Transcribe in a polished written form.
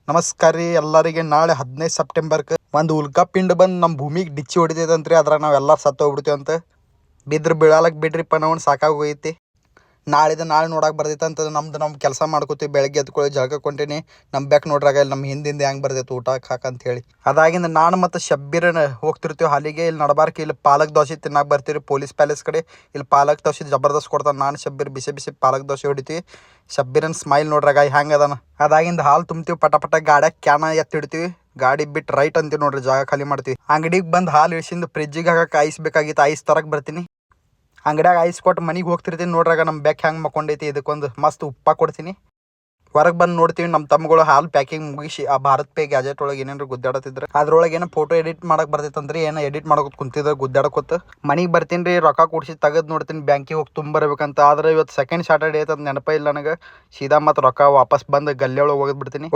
ನಮಸ್ಕಾರ ರೀ ಎಲ್ಲರಿಗೆ. ನಾಳೆ 15 ಸೆಪ್ಟೆಂಬರ್ಗೆ ಒಂದು ಉಲ್ಕಾಪಿಂಡ್ ಬಂದು ನಮ್ಮ ಭೂಮಿಗೆ ಡಿಚ್ಚಿ ಹೊಡಿತೈತಂತ್ರಿ. ಅದ್ರಾಗ ನಾವೆಲ್ಲ ಸತ್ತು ಹೋಗ್ಬಿಡ್ತೀವಿ ಅಂತ. ಬಿದ್ರೆ ಬೀಳಾಲಕ್ಕೆ ಬಿಡ್ರಿಪ್ಪ, ನಾವು ಸಾಕಾಗೋಗೈತಿ. ನಾಳೆ ನೋಡಕ್ಕೆ ಬರ್ತೈತೆ ನಮ್ದು ಕೆಲಸ ಮಾಡ್ಕೋತೀವಿ. ಬೆಳಗ್ಗೆ ಎದ್ಕೊಳ್ಳಿ ಜಳಕ ಕೊಂಟೀನಿ. ನಮ್ಮ ಬೆಕ್ ನೋಡ್ರಾಗ ಇಲ್ಲಿ ನಮ್ಮ ಹಿಂದಿಂದ ಹೆಂಗೆ ಬರ್ತೈತೆ ಊಟಕ್ಕೆ ಹಾಕಂತ ಹೇಳಿ. ಅದಾಗಿಂದ ನಾನು ಮತ್ತು ಶಬ್ಬೀರನ ಹೋಗ್ತಿರ್ತೀವಿ ಹಾಲಿಗೆ. ಇಲ್ಲಿ ನಡಬಾರ್ಕ ಇಲ್ಲಿ ಪಾಲಕ್ ದೋಸೆ ತಿನ್ನಕ್ಕೆ ಬರ್ತೀವಿ ಪೊಲೀಸ್ ಪ್ಯಾಲೇಸ್ ಕಡೆ. ಇಲ್ಲಿ ಪಾಲಕ್ ದೋಸೆ ಜಬರ್ದಸ್ತ್ ಕೊಡ್ತಾನೆ. ನಾನು ಶಬ್ಬೀರ್ ಬಿಸಿ ಬಿಸಿ ಪಾಲಕ್ ದೋಸೆ ಹೊಡಿತೀವಿ. ಶಬ್ಬೀರನ್ ಸ್ಮೈಲ್ ನೋಡ್ರಾಗ ಹೆಂಗೆ ಅದಾನ. ಅದಾಗಿಂದ ಹಾಲು ತುಂಬ್ತೀವಿ, ಪಟ ಗಾಡ್ಯಾಗ ಕ್ಯಾನ ಎತ್ತಿಡ್ತೀವಿ. ಗಾಡಿ ಬಿಟ್ಟು ರೈಟ್ ಅಂತೀವಿ ನೋಡ್ರಿ, ಜಾಗ ಖಾಲಿ ಮಾಡ್ತೀವಿ. ಅಂಗಡಿಗೆ ಬಂದು ಹಾಲು ಇಳಿಸಿಂದು ಫ್ರಿಜ್ಜಿಗೆ ಹಾಕಕ್ಕೆ ಐಸ್ ಬೇಕಾಗಿತ್ತು. ಐಸ್ ತರಕ್ಕೆ ಬರ್ತೀನಿ. ಅಂಗಡಿಯಾಗ ಐಸ್ ಕೊಟ್ಟು ಮನೆಗೆ ಹೋಗ್ತಿರ್ತೀನಿ. ನೋಡ್ರಾಗ ನಮ್ಮ ಬೆಕ್ ಹೆಂಗೆ ಮಕ್ಕೊಂಡೈತಿ. ಇದಕ್ಕೊಂದು ಮಸ್ತ್ ಉಪ್ಪ ಕೊಡ್ತೀನಿ. ಹೊರಗೆ ಬಂದು ನೋಡ್ತೀವಿ ನಮ್ಮ ತಮ್ಮಗಳು ಹಾಲು ಪ್ಯಾಕಿಂಗ್ ಮುಗಿಸಿ ಆ ಭಾರತ್ ಪೇ ಗ್ಯಾಜೆಟ್ ಒಳಗೆ ಏನೇನು ಗುದ್ದಾಡತ್ತಿದ್ರೆ ಅದ್ರೊಳಗೆ ಏನೋ ಫೋಟೋ ಎಡಿಟ್ ಮಾಡಕ್ಕೆ ಬರ್ತೈತಂದ್ರಿ. ಏನೋ ಎಡಿಟ್ ಮಾಡೋಕೆ ಕುಂತಿದ್ರೆ ಗುದ್ದಾಡಕೋತ ಮನೆಗೆ ಬರ್ತೀನಿ ರೀ. ರೊಕ್ಕ ಕೊಡಿಸಿ ತೆಗೆದು ನೋಡ್ತೀನಿ ಬ್ಯಾಂಕಿಗೆ ಹೋಗಿ ತುಂಬರಬೇಕಂತ. ಆದರೆ ಇವತ್ತು ಸೆಕೆಂಡ್ ಸ್ಯಾಟರ್ಡೇ ಐತೆ, ಅದು ನೆನಪೇ ಇಲ್ಲ ನನಗೆ. ಸೀದಾ ಮತ್ತು ರೊಕ್ಕ ವಾಪಸ್ ಬಂದು ಗಲ್ಲಿ ಒಳಗೆ ಹೋಗಿದ್ಬಿಡ್ತೀನಿ.